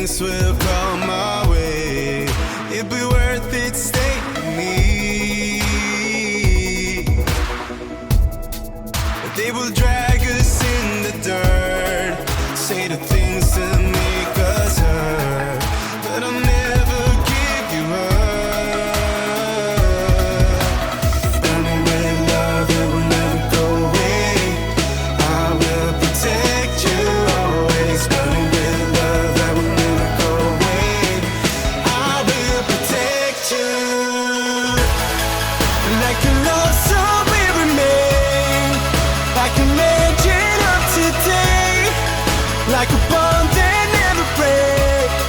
things will come my way. It'd be worth it, stay with me. They will drag us in the dirt, say the things that make us hurt, but I'll never give you up. Burning with love, it will never go away. I will protect you always. Burning with love, that will never go away. I will protect you. Like a love song will remain, like a legend of today, like a bond that never breaks.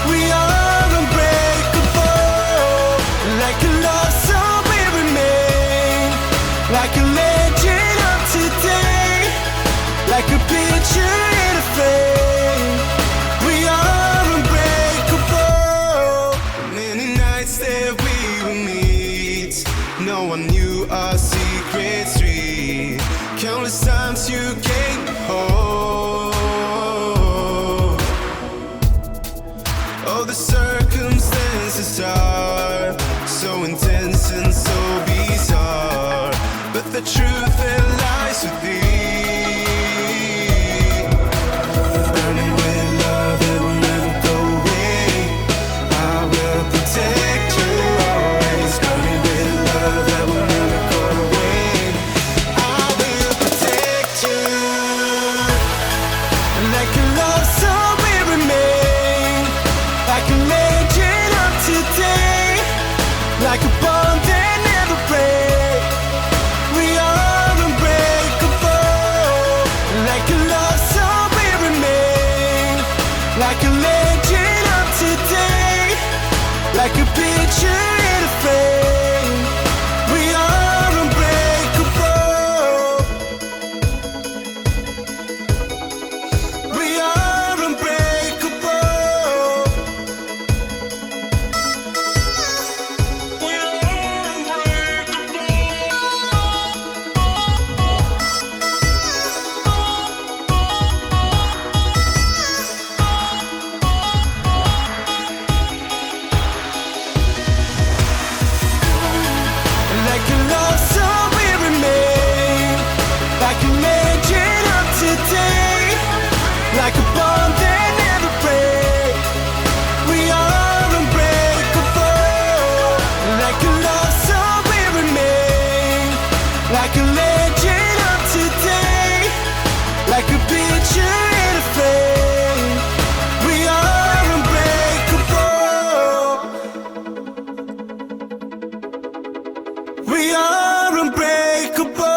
We are unbreakable. Like a love song will remain, like a legend of today, like a picture in a frame. We are unbreakable. Many nights that we will meet, no one knew our secret street. Countless times you came home. Oh, the circumstances are so intense and so bizarre, but the truth that lies within. Burning with love, it will never go away. I will protect you always. Burning with love, that will never go away. I will protect you. Like a love song will remain, like a legend of today, like a bond that never breaks. We are unbreakable. Like a love song will remain, like a legend of today, like a picture in a frame. We are unbreakable. We are unbreakable. We are like a love song will remain, like a legend of today, like a bond that never breaks. We are unbreakable. Like a love song will remain, like a legend of today, like a picture in a frame. We are unbreakable. We are unbreakable.